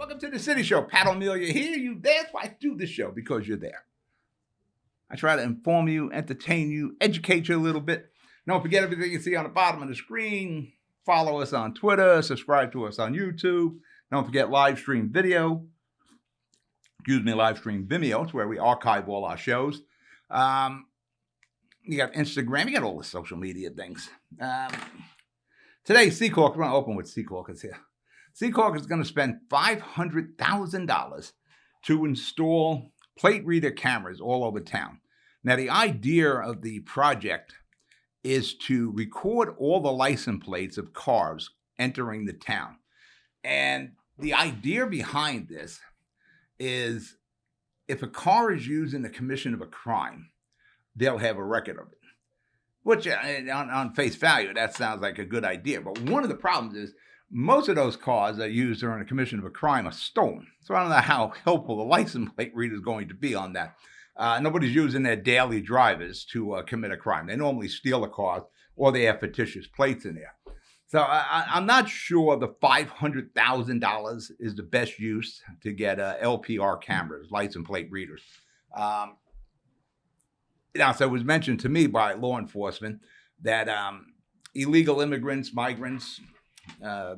Welcome to the City Show. Pat O'Meara here. You there? That's why I do this show, because you're there. I try to inform you, entertain you, educate you a little bit. Don't forget everything you see on the bottom of the screen. Follow us on Twitter. Subscribe to us on YouTube. Don't forget live stream video. Live stream Vimeo. It's where we archive all our shows. You got Instagram. You got all the social media things. Today, Secaucus, we're going to open with Secaucus here. Secaucus is going to spend $500,000 to install plate reader cameras all over town. Now, the idea of the project is to record all the license plates of cars entering the town. And the idea behind this is if a car is used in the commission of a crime, they'll have a record of it. Which, on face value, that sounds like a good idea. But one of the problems is most of those cars that are used during the commission of a crime are stolen. So I don't know how helpful the license plate reader is going to be on that. Nobody's using their daily drivers to commit a crime. They normally steal a car or they have fictitious plates in there. So I'm not sure the $500,000 is the best use to get LPR cameras, license plate readers. So it was mentioned to me by law enforcement that illegal immigrants, migrants,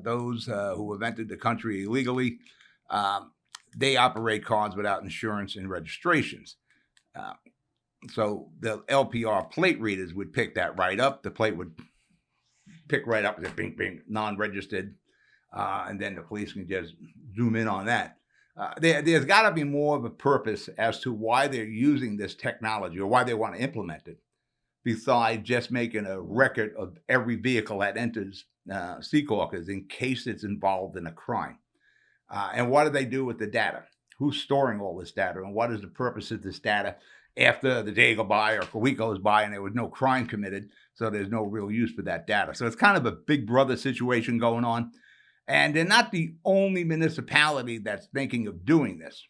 those who have entered the country illegally, they operate cars without insurance and registrations. So the LPR plate readers would pick that right up. The plate would pick right up as bing, bing, non-registered, and then the police can just zoom in on that. There's got to be more of a purpose as to why they're using this technology or why they want to implement it, besides just making a record of every vehicle that enters Secaucus in case it's involved in a crime. And what do they do with the data? Who's storing all this data? And what is the purpose of this data after the day goes by or a week goes by and there was no crime committed, so there's no real use for that data? So it's kind of a big brother situation going on. And they're not the only municipality that's thinking of doing this.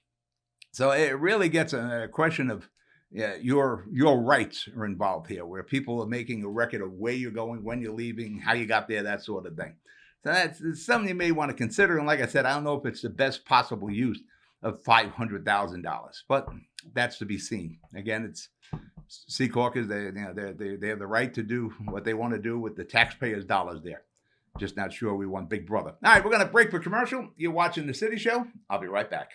So it really gets a question of your rights are involved here, where people are making a record of where you're going, when you're leaving, how you got there, that sort of thing. So that's something you may want to consider. And like I said, I don't know if it's the best possible use of $500,000, but that's to be seen. Again, it's Secaucus. They have the right to do what they want to do with the taxpayers' dollars there. Just not sure we want Big Brother. All right, we're going to break for commercial. You're watching The City Show. I'll be right back.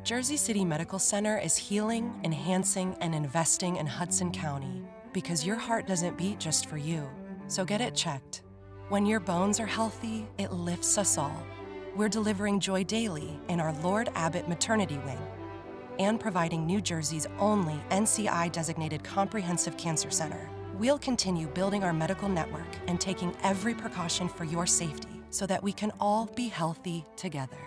Jersey City Medical Center is healing, enhancing, and investing in Hudson County because your heart doesn't beat just for you. So get it checked. When your bones are healthy, it lifts us all. We're delivering joy daily in our Lord Abbott Maternity Wing and providing New Jersey's only NCI-designated comprehensive cancer center. We'll continue building our medical network and taking every precaution for your safety so that we can all be healthy together.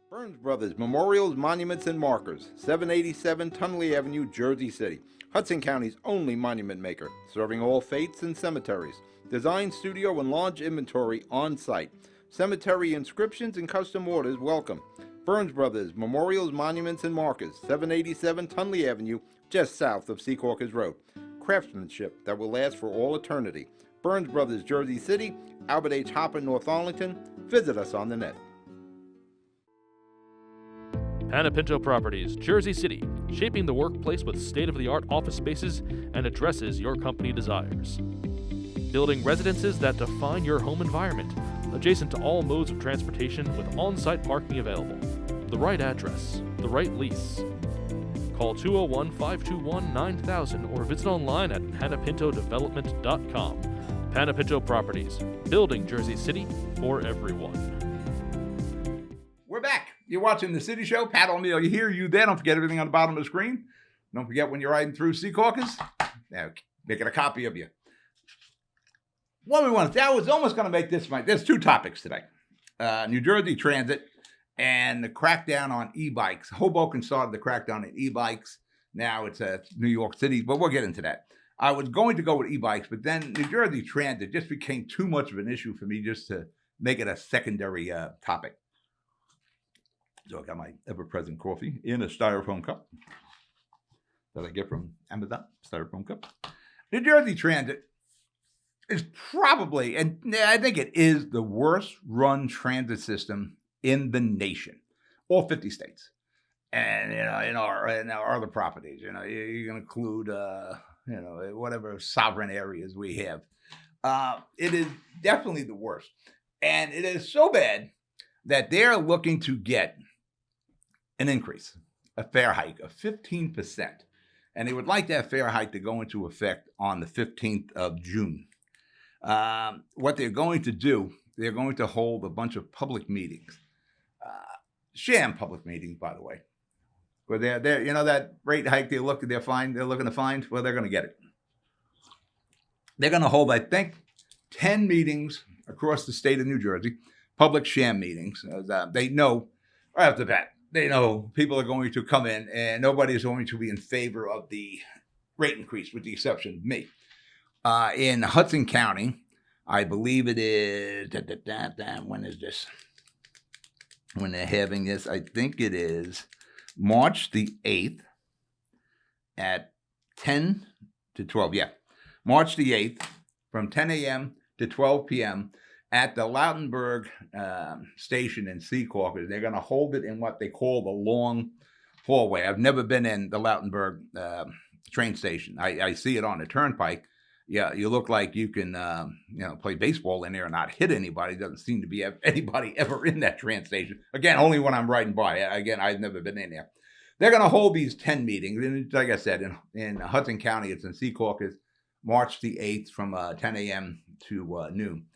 Burns Brothers Memorials, Monuments, and Markers, 787 Tunley Avenue, Jersey City. Hudson County's only monument maker, serving all faiths and cemeteries. Design, studio, and large inventory on site. Cemetery inscriptions and custom orders welcome. Burns Brothers Memorials, Monuments, and Markers, 787 Tunley Avenue, just south of Secaucus Road. Craftsmanship that will last for all eternity. Burns Brothers, Jersey City, Albert H. Hopper, North Arlington. Visit us on the net. Panepinto Properties, Jersey City, shaping the workplace with state-of-the-art office spaces and addresses your company desires. Building residences that define your home environment, adjacent to all modes of transportation with on-site parking available. The right address, the right lease. Call 201-521-9000 or visit online at panepintodevelopment.com. Panepinto Properties, building Jersey City for everyone. We're back. You're watching The City Show. Pat O'Meara here. You there. Don't forget everything on the bottom of the screen. Don't forget when you're riding through Secaucus, making a copy of you. What we want to, I was almost going to make this there's two topics today. New Jersey Transit and the crackdown on e-bikes. Hoboken started the crackdown on e-bikes. Now it's New York City, but we'll get into that. I was going to go with e-bikes, but then New Jersey Transit just became too much of an issue for me just to make it a secondary topic. So I got my ever-present coffee in a styrofoam cup that I get from Amazon, styrofoam cup. New Jersey Transit is probably, and I think it is, the worst run transit system in the nation, all 50 states. And, in our other properties, you can include, whatever sovereign areas we have. It is definitely the worst. And it is so bad that they're looking to get an increase, a fare hike of 15%. And they would like that fare hike to go into effect on the 15th of June. What they're going to do, they're going to hold a bunch of public meetings, sham public meetings, by the way, where they're that rate hike they're looking to find, well, they're going to get it. They're going to hold, I think, 10 meetings across the state of New Jersey, public sham meetings. They know right off the bat, they know people are going to come in and nobody is going to be in favor of the rate increase, with the exception of me. In Hudson County, I believe it is, when is this? When they're having this, I think it is March the 8th at 10 to 12. Yeah, March the 8th from 10 a.m. to 12 p.m. at the Lautenberg station in Secaucus. They're going to hold it in what they call the long hallway. I've never been in the Lautenberg train station. I see it on the turnpike. Yeah, you look like you can, play baseball in there and not hit anybody. Doesn't seem to be anybody ever in that train station. Again, only when I'm riding by. Again, I've never been in there. They're going to hold these 10 meetings. And like I said, in Hudson County, it's in Secaucus, March the 8th from 10 a.m. to noon.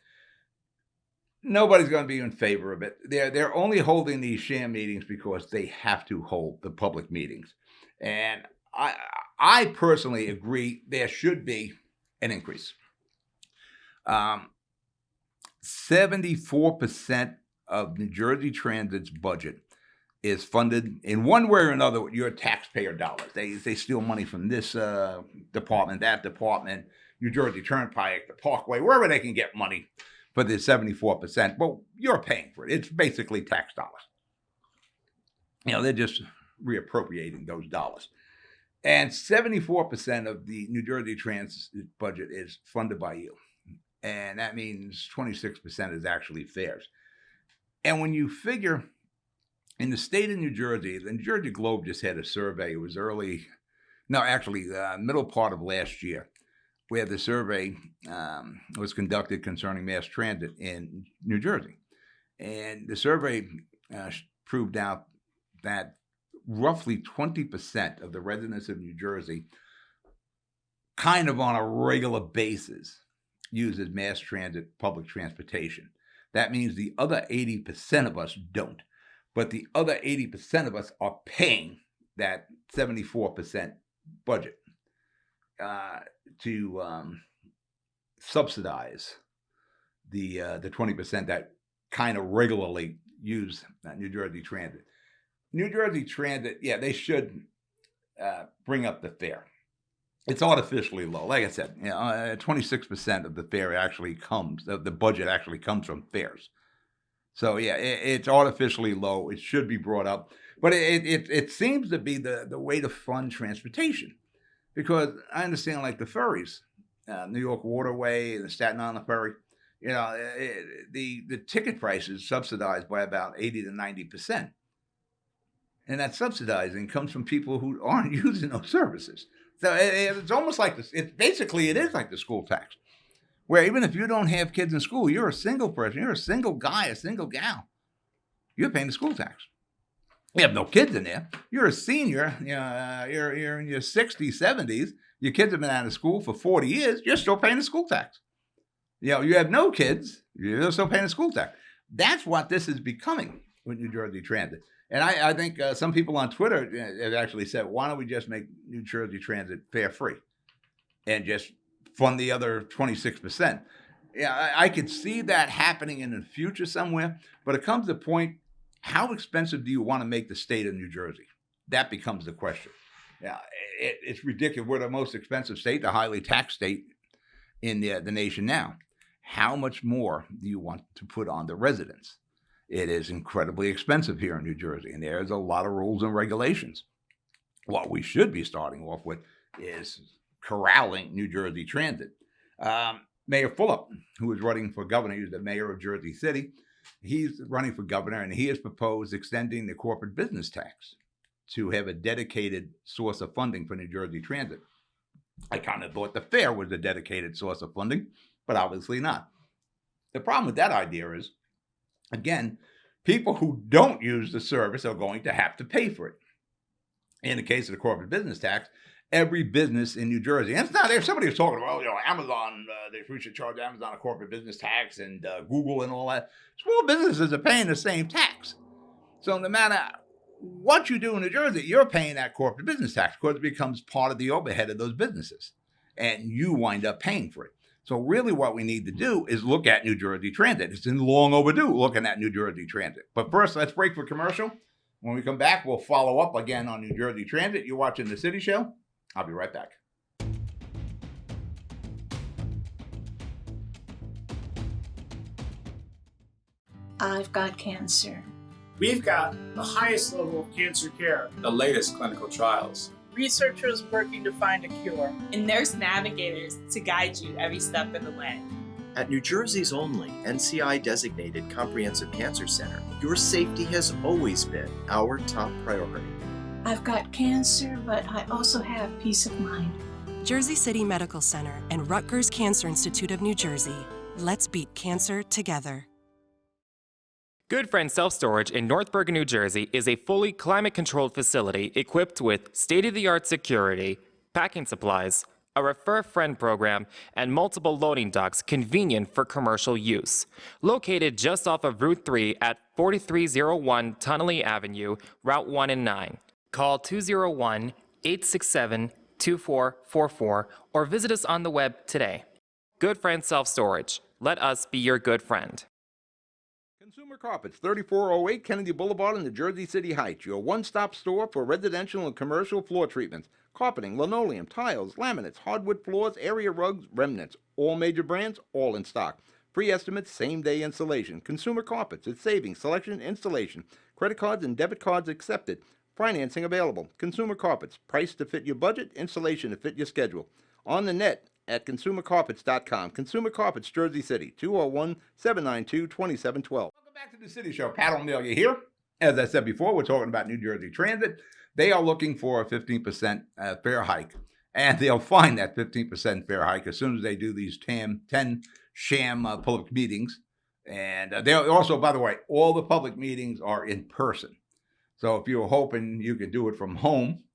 Nobody's going to be in favor of it. They're only holding these sham meetings because they have to hold the public meetings. And I personally agree there should be an increase. 74% of New Jersey Transit's budget is funded in one way or another with your taxpayer dollars. They steal money from this department, that department, New Jersey Turnpike, the Parkway, wherever they can get money for the 74%. Well, you're paying for it. It's basically tax dollars. They're just reappropriating those dollars. And 74% of the New Jersey Transit budget is funded by you. And that means 26% is actually fares. And when you figure in the state of New Jersey, the New Jersey Globe just had a survey. It was middle part of last year, where the survey was conducted concerning mass transit in New Jersey. And the survey proved out that roughly 20% of the residents of New Jersey, kind of on a regular basis, uses mass transit, public transportation. That means the other 80% of us don't. But the other 80% of us are paying that 74% budget to subsidize the 20% that kind of regularly use New Jersey Transit. New Jersey Transit, yeah, they should bring up the fare. It's artificially low. Like I said, 26% of the fare actually comes, the budget actually comes from fares. So yeah, it's artificially low. It should be brought up, but it seems to be the way to fund transportation, because I understand, like the ferries, New York Waterway, the Staten Island Ferry, the ticket price is subsidized by about 80 to 90%. And that subsidizing comes from people who aren't using those services. So it's almost like this. It is like the school tax, where even if you don't have kids in school, you're a single person, you're a single guy, a single gal, you're paying the school tax. You have no kids in there. You're a senior. You're in your 60s, 70s. Your kids have been out of school for 40 years. You're still paying the school tax. You have no kids. You're still paying the school tax. That's what this is becoming with New Jersey Transit. And I think some people on Twitter have actually said, why don't we just make New Jersey Transit fare free and just fund the other 26%? Yeah, I could see that happening in the future somewhere, but it comes to the point, how expensive do you want to make the state of New Jersey? That becomes the question. Yeah, it's ridiculous. We're the most expensive state, the highly taxed state in the nation now. How much more do you want to put on the residents? It is incredibly expensive here in New Jersey, and there's a lot of rules and regulations. What we should be starting off with is corralling New Jersey Transit. Mayor Fulop, who is running for governor, he's the mayor of Jersey City. He's running for governor, and he has proposed extending the corporate business tax to have a dedicated source of funding for New Jersey Transit. I kind of thought the fare was a dedicated source of funding, but obviously not. The problem with that idea is, again, people who don't use the service are going to have to pay for it. In the case of the corporate business tax, every business in New Jersey, and it's not there. Somebody was talking about, Amazon, we should charge Amazon a corporate business tax, and Google and all that. Small businesses are paying the same tax. So no matter what you do in New Jersey, you're paying that corporate business tax because it becomes part of the overhead of those businesses, and you wind up paying for it. So really what we need to do is look at New Jersey Transit. It's in long overdue looking at New Jersey Transit. But first, let's break for commercial. When we come back, we'll follow up again on New Jersey Transit. You're watching The City Show. I'll be right back. I've got cancer. We've got the highest level of cancer care, the latest clinical trials, researchers working to find a cure, and nurse navigators to guide you every step of the way. At New Jersey's only NCI-designated Comprehensive Cancer Center, your safety has always been our top priority. I've got cancer, but I also have peace of mind. Jersey City Medical Center and Rutgers Cancer Institute of New Jersey. Let's beat cancer together. Good Friend Self Storage in North Bergen, New Jersey is a fully climate-controlled facility equipped with state-of-the-art security, packing supplies, a Refer a Friend program, and multiple loading docks convenient for commercial use. Located just off of Route 3 at 4301 Tunnelly Avenue, Route 1 and 9. Call 201-867-2444 or visit us on the web today. Good Friend Self Storage. Let us be your good friend. Consumer Carpets, 3408 Kennedy Boulevard in the Jersey City Heights, your one-stop store for residential and commercial floor treatments, carpeting, linoleum, tiles, laminates, hardwood floors, area rugs, remnants, all major brands, all in stock. Free estimates, same-day installation. Consumer Carpets, it's savings, selection, installation. Credit cards and debit cards accepted. Financing available. Consumer Carpets, price to fit your budget, installation to fit your schedule. On the net at consumercarpets.com. Consumer Carpets, Jersey City, 201-792-2712. Welcome back to The City Show. Pat O'Meara here. As I said before, we're talking about New Jersey Transit. They are looking for a 15% fare hike, and they'll find that 15% fare hike as soon as they do these 10 sham public meetings. And they'll also, by the way, all the public meetings are in person. So if you're hoping you can do it from home,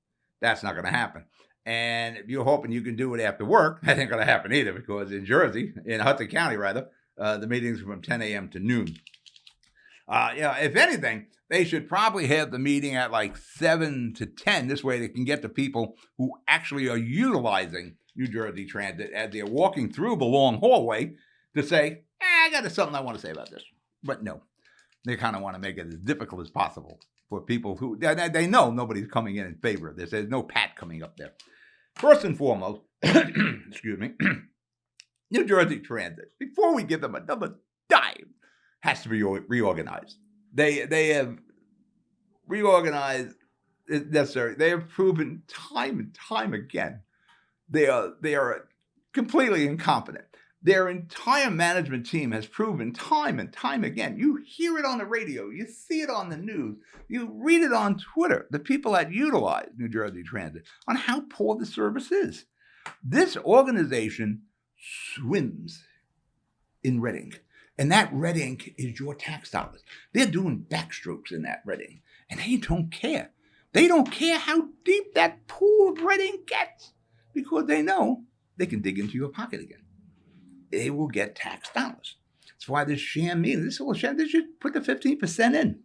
that's not going to happen. And if you're hoping you can do it after work, that ain't going to happen either, because in Jersey, in Hudson County rather, the meetings are from 10 a.m. to noon. If anything, they should probably have the meeting at like 7 to 10. This way they can get the people who actually are utilizing New Jersey Transit as they're walking through the long hallway to say, I got something I want to say about this. But no, they kind of want to make it as difficult as possible for people who, they know nobody's coming in favor of this. There's no Pat coming up there. First and foremost, excuse me, New Jersey Transit, before we give them another dime, has to be reorganized. They have reorganized as necessary. They have proven time and time again they are completely incompetent. Their entire management team has proven time and time again. You hear it on the radio. You see it on the news. You read it on Twitter, the people that utilize New Jersey Transit, on how poor the service is. This organization swims in red ink. And that red ink is your tax dollars. They're doing backstrokes in that red ink. And they don't care. They don't care how deep that pool of red ink gets, because they know they can dig into your pocket again. They will get tax dollars. That's why this sham meeting, this whole sham, they should put the 15% in.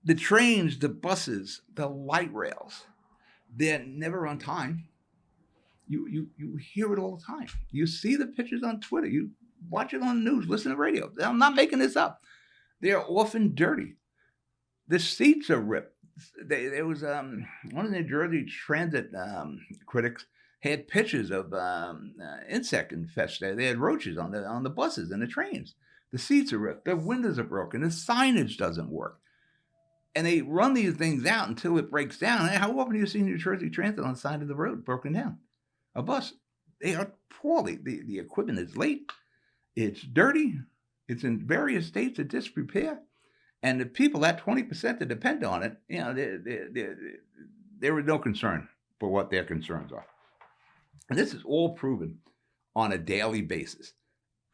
The trains, the buses, the light rails, they're never on time. You hear it all the time. You see the pictures on Twitter. You watch it on the news, listen to the radio. I'm not making this up. They're often dirty. The seats are ripped. There was one of the New Jersey Transit critics had pictures of insect infestation. They had roaches on the buses and the trains. The seats are ripped. The windows are broken. The signage doesn't work. And they run these things out until it breaks down. How often do you see New Jersey Transit on the side of the road broken down? a bus. They are poorly. The equipment is late. It's dirty. It's in various states of disrepair. And the people, that 20% that depend on it, there is no concern for what their concerns are. And this is all proven on a daily basis.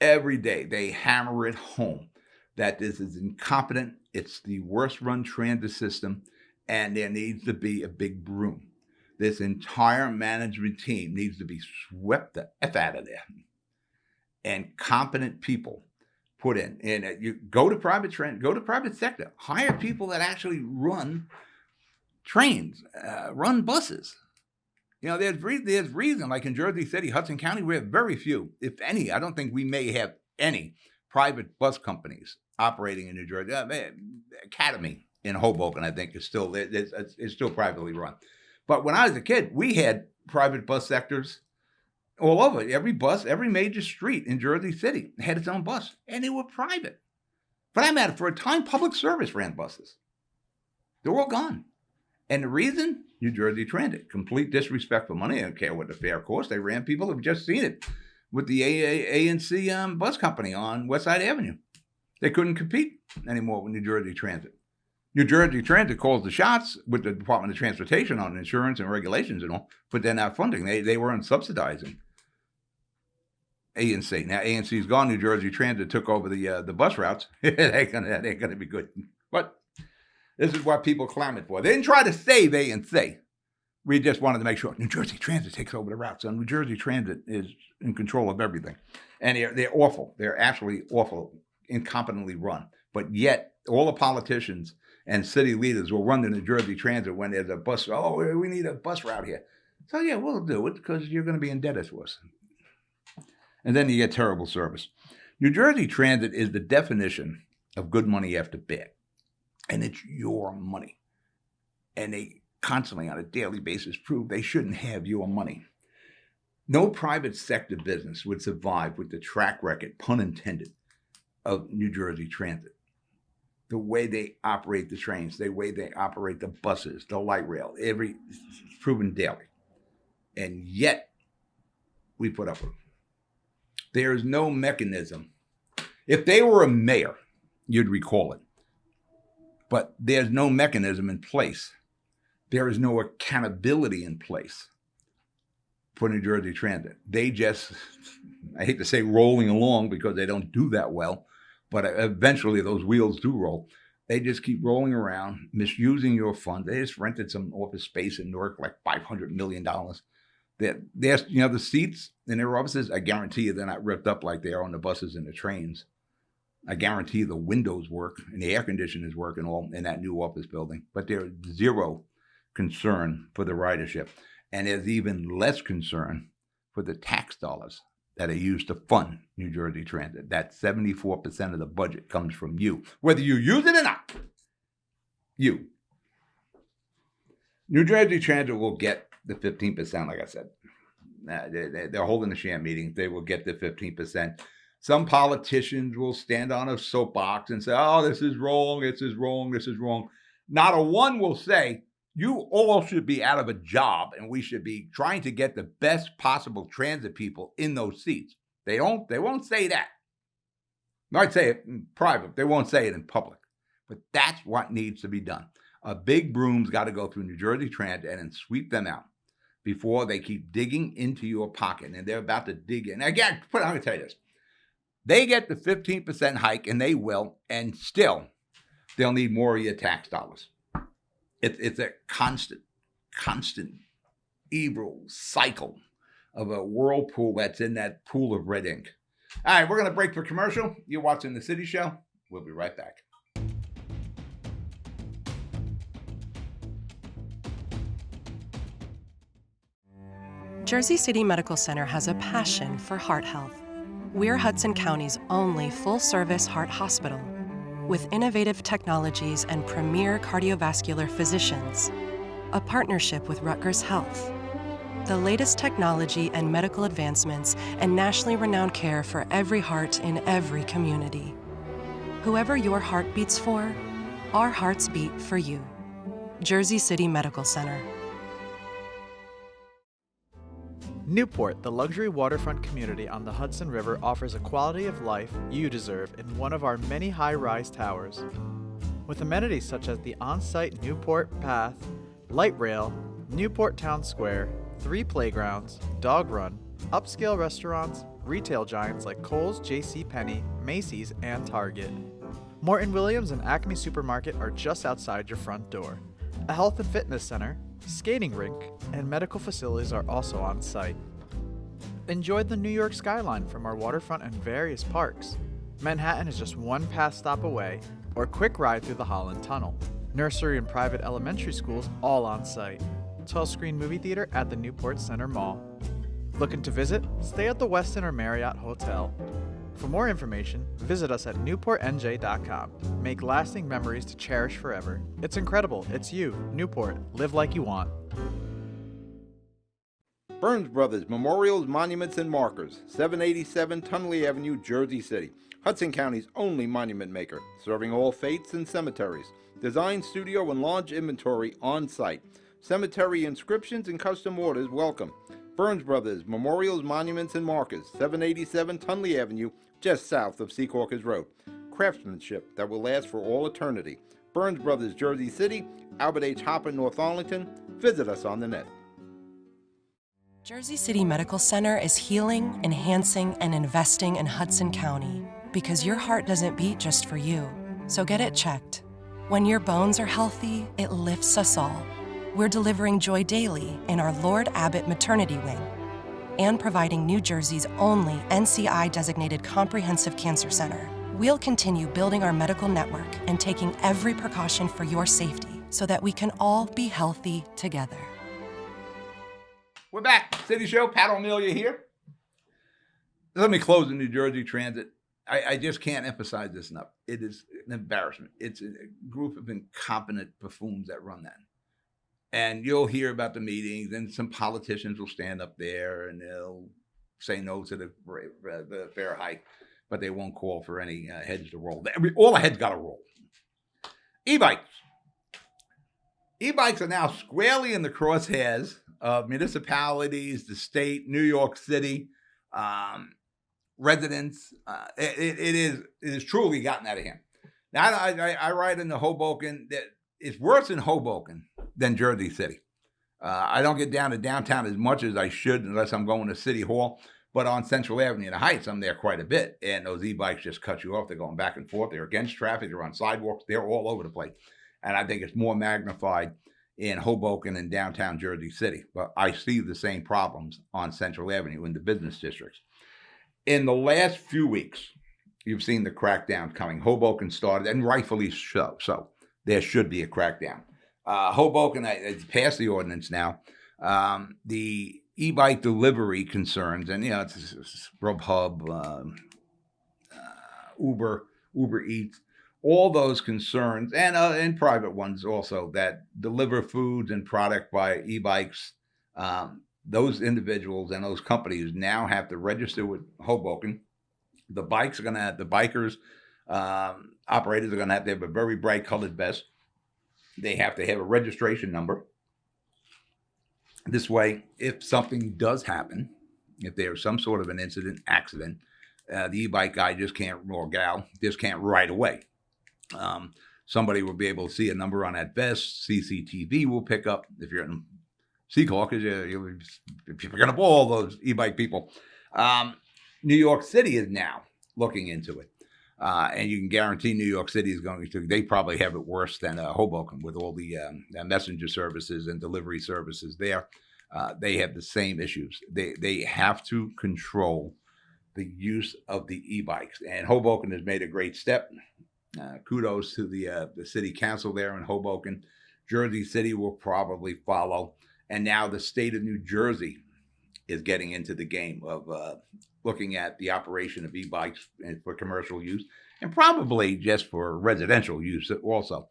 Every day they hammer it home that this is incompetent. It's the worst run transit system, and there needs to be a big broom. This entire management team needs to be swept the F out of there. And competent people put in. And you go to private sector, hire people that actually run trains, run buses. There's reason, like in Jersey City, Hudson County, we have very few, if any. I don't think we may have any private bus companies operating in New Jersey. Academy in Hoboken, I think, is still privately run. But when I was a kid, we had private bus sectors all over. Every major street in Jersey City had its own bus, and they were private. For that matter, for a time, public service ran buses. They're all gone. And the reason? New Jersey Transit. Complete disrespect for money. I don't care what the fare costs. They ran. People have just seen it with the A&C bus company on West Side Avenue. They couldn't compete anymore with New Jersey Transit. New Jersey Transit calls the shots with the Department of Transportation on insurance and regulations and all, but they're not funding. They weren't subsidizing A&C. Now A&C's gone. New Jersey Transit took over the bus routes. They're gonna be good. But this is what people clamored for. They didn't try to save A&C. We just wanted to make sure New Jersey Transit takes over the routes. So New Jersey Transit is in control of everything. And they're awful. They're absolutely awful, incompetently run. But yet, all the politicians and city leaders will run to New Jersey Transit when there's a bus. Oh, we need a bus route here. So yeah, we'll do it because you're going to be indebted to us. And then you get terrible service. New Jersey Transit is the definition of good money after bad. And it's your money. And they constantly, on a daily basis, prove they shouldn't have your money. No private sector business would survive with the track record, pun intended, of New Jersey Transit. The way they operate the trains, the way they operate the buses, the light rail, it's proven daily. And yet, we put up with them. There is no mechanism. If they were a mayor, you'd recall it. But there's no mechanism in place. There is no accountability in place for New Jersey Transit. They just, I hate to say rolling along because they don't do that well, but eventually those wheels do roll. They just keep rolling around, misusing your funds. They just rented some office space in Newark, like $500 million. The seats in their offices, I guarantee you they're not ripped up like they are on the buses and the trains. I guarantee the windows work and the air conditioners work and all in that new office building. But there's zero concern for the ridership. And there's even less concern for the tax dollars that are used to fund New Jersey Transit. That 74% of the budget comes from you, whether you use it or not. You. New Jersey Transit will get the 15%, like I said. They're holding a sham meeting. They will get the 15%. Some politicians will stand on a soapbox and say, oh, this is wrong, this is wrong, this is wrong. Not a one will say, you all should be out of a job and we should be trying to get the best possible transit people in those seats. They won't say that. They might say it in private. They won't say it in public. But that's what needs to be done. A big broom's got to go through New Jersey Transit and sweep them out before they keep digging into your pocket. And they're about to dig in. Again, I'm going to tell you this. They get the 15% hike, and they will, and still, they'll need more of your tax dollars. It's a constant evil cycle of a whirlpool that's in that pool of red ink. All right, we're going to break for commercial. You're watching The City Show. We'll be right back. Jersey City Medical Center has a passion for heart health. We're Hudson County's only full-service heart hospital, with innovative technologies and premier cardiovascular physicians, a partnership with Rutgers Health, the latest technology and medical advancements, and nationally renowned care for every heart in every community. Whoever your heart beats for, our hearts beat for you. Jersey City Medical Center. Newport, the luxury waterfront community on the Hudson River, offers a quality of life you deserve in one of our many high-rise towers. With amenities such as the on-site Newport Path, light rail, Newport Town Square, 3 playgrounds, dog run, upscale restaurants, retail giants like Kohl's, JCPenney, Macy's, and Target. Morton Williams and Acme Supermarket are just outside your front door. A health and fitness center, skating rink, and medical facilities are also on site. Enjoy the New York skyline from our waterfront and various parks. Manhattan is just one pass stop away, or quick ride through the Holland Tunnel. Nursery and private elementary schools all on site. 12-screen movie theater at the Newport Center Mall. Looking to visit? Stay at the Westin or Marriott Hotel. For more information, visit us at newportnj.com. Make lasting memories to cherish forever. It's incredible. It's you, Newport. Live like you want. Burns Brothers Memorials, Monuments, and Markers, 787 Tunley Avenue, Jersey City. Hudson County's only monument maker, serving all faiths and cemeteries. Design, studio, and launch inventory on site. Cemetery inscriptions and custom orders welcome. Burns Brothers Memorials, Monuments, and Markers, 787 Tunley Avenue, just south of Secaucus Road. Craftsmanship that will last for all eternity. Burns Brothers, Jersey City, Albert H. Hopper, North Arlington. Visit us on the net. Jersey City Medical Center is healing, enhancing, and investing in Hudson County because your heart doesn't beat just for you. So get it checked. When your bones are healthy, it lifts us all. We're delivering joy daily in our Lord Abbott Maternity Wing and providing New Jersey's only NCI-designated comprehensive cancer center. We'll continue building our medical network and taking every precaution for your safety so that we can all be healthy together. We're back. City Show, Pat O'Melia here. Let me close the New Jersey Transit. I just can't emphasize this enough. It is an embarrassment. It's a group of incompetent buffoons that run that. And you'll hear about the meetings, and some politicians will stand up there and they'll say no to the fare hike, but they won't call for any heads to roll. All the heads got to roll. E-bikes. E-bikes are now squarely in the crosshairs of municipalities, the state, New York City, residents. It is truly gotten out of hand. Now, I ride in the Hoboken. It's worse in Hoboken than Jersey City. I don't get down to downtown as much as I should unless I'm going to City Hall. But on Central Avenue in the Heights, I'm there quite a bit. And those e-bikes just cut you off. They're going back and forth. They're against traffic. They're on sidewalks. They're all over the place. And I think it's more magnified in Hoboken and downtown Jersey City. But I see the same problems on Central Avenue in the business districts. In the last few weeks, you've seen the crackdown coming. Hoboken started, and rightfully so. There should be a crackdown. Hoboken, it's passed the ordinance now. The e-bike delivery concerns, and it's Grubhub, Uber Eats, all those concerns, and private ones also that deliver foods and product by e-bikes. Those individuals and those companies now have to register with Hoboken. The bikers, operators are going to have a very bright colored vest. They have to have a registration number. This way, if something does happen, if there's some sort of an accident, the e-bike guy or gal just can't right away. Somebody will be able to see a number on that vest. CCTV will pick up if you're in Secaucus, you're picking up all those e-bike people. New York City is now looking into it. And you can guarantee New York City is going to, they probably have it worse than Hoboken with all the messenger services and delivery services there. They have the same issues. They have to control the use of the e-bikes. And Hoboken has made a great step. Kudos to the city council there in Hoboken. Jersey City will probably follow. And now the state of New Jersey is getting into the game of looking at the operation of e-bikes for commercial use and probably just for residential use also.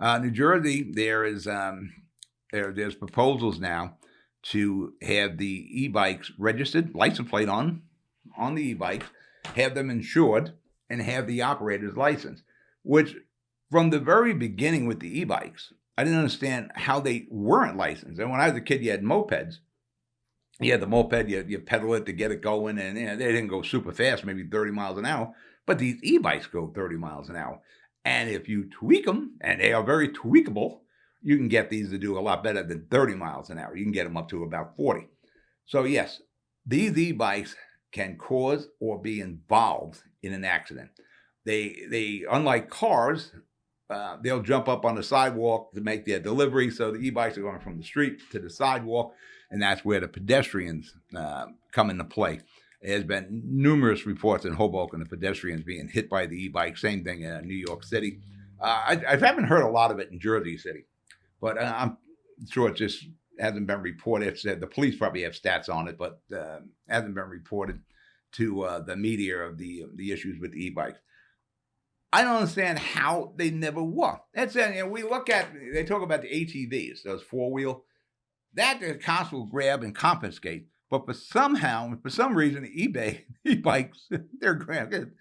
New Jersey, there's proposals now to have the e-bikes registered, license plate on the e-bikes, have them insured, and have the operator's license, which from the very beginning with the e-bikes, I didn't understand how they weren't licensed. And when I was a kid, you had mopeds. Yeah, the moped, you pedal it to get it going, and they didn't go super fast, maybe 30 miles an hour, but these e-bikes go 30 miles an hour. And if you tweak them, and they are very tweakable, you can get these to do a lot better than 30 miles an hour. You can get them up to about 40. So yes, these e-bikes can cause or be involved in an accident. They unlike cars, they'll jump up on the sidewalk to make their delivery. So the e-bikes are going from the street to the sidewalk, and that's where the pedestrians come into play. There's been numerous reports in Hoboken of pedestrians being hit by the e-bike. Same thing in New York City. I haven't heard a lot of it in Jersey City, but I'm sure it just hasn't been reported. The police probably have stats on it, but hasn't been reported to the media of the issues with the e-bikes. I don't understand how they never were. That's we look at, they talk about the ATVs, those four-wheel, that the cops will grab and confiscate. But for some reason, e-bikes, they're granted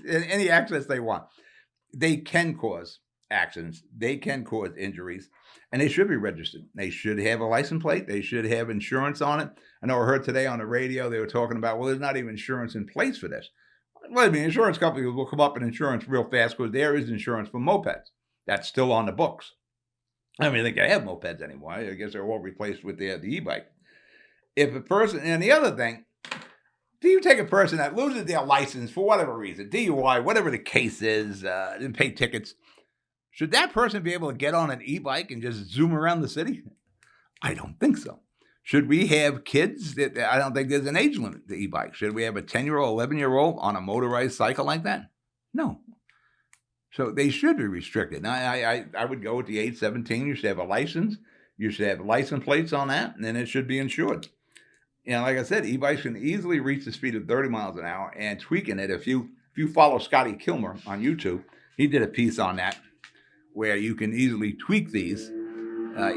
any access they want. They can cause accidents. They can cause injuries, and they should be registered. They should have a license plate. They should have insurance on it. I know I heard today on the radio, they were talking about, well, there's not even insurance in place for this. Well, I mean, insurance companies will come up with insurance real fast because there is insurance for mopeds. That's still on the books. I don't even think they have mopeds anymore. I guess they're all replaced with the e-bike. If a person, and the other thing, do you take a person that loses their license for whatever reason, DUI, whatever the case is, didn't pay tickets, should that person be able to get on an e-bike and just zoom around the city? I don't think so. Should we have kids? I don't think there's an age limit to e-bikes. Should we have a 10-year-old, 11-year-old on a motorized cycle like that? No. So they should be restricted. Now, I would go with the age 17. You should have a license. You should have license plates on that, and then it should be insured. Like I said, e-bikes can easily reach the speed of 30 miles an hour, and tweaking it. If you follow Scotty Kilmer on YouTube, he did a piece on that where you can easily tweak these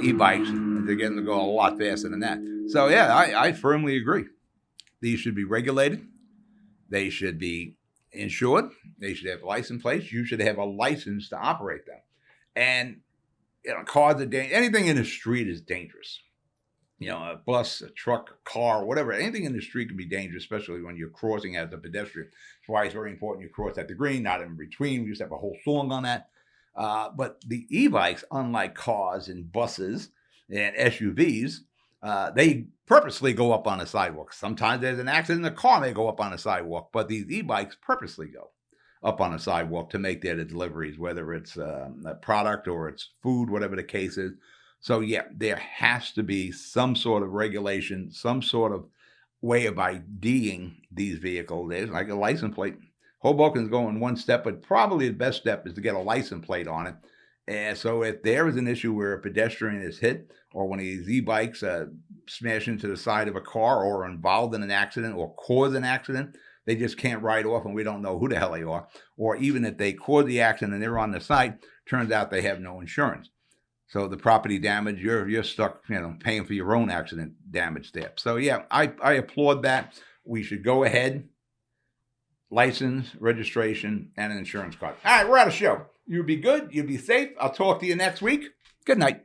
e-bikes, and they're getting to go a lot faster than that. So yeah, I firmly agree. These should be regulated. They should be insured. They should have license plates. You should have a license to operate them. And cars are dangerous. Anything in the street is dangerous. A bus, a truck, a car, whatever. Anything in the street can be dangerous, especially when you're crossing as a pedestrian. That's why it's very important you cross at the green, not in between. We used to have a whole song on that. But the e-bikes, unlike cars and buses and SUVs, they purposely go up on the sidewalk. Sometimes there's an accident, the car may go up on the sidewalk, but these e-bikes purposely go up on the sidewalk to make their deliveries, whether it's a product or it's food, whatever the case is. So yeah, there has to be some sort of regulation, some sort of way of IDing these vehicles. There's like a license plate. Hoboken's going one step, but probably the best step is to get a license plate on it. And so if there is an issue where a pedestrian is hit, or one of these e-bikes smash into the side of a car, or involved in an accident or cause an accident, they just can't ride off and we don't know who the hell they are. Or even if they cause the accident and they're on the site, turns out they have no insurance. So the property damage, you're stuck, paying for your own accident damage there. So yeah, I applaud that. We should go ahead, license, registration, and an insurance card. All right, we're out of show. You be good. You be safe. I'll talk to you next week. Good night.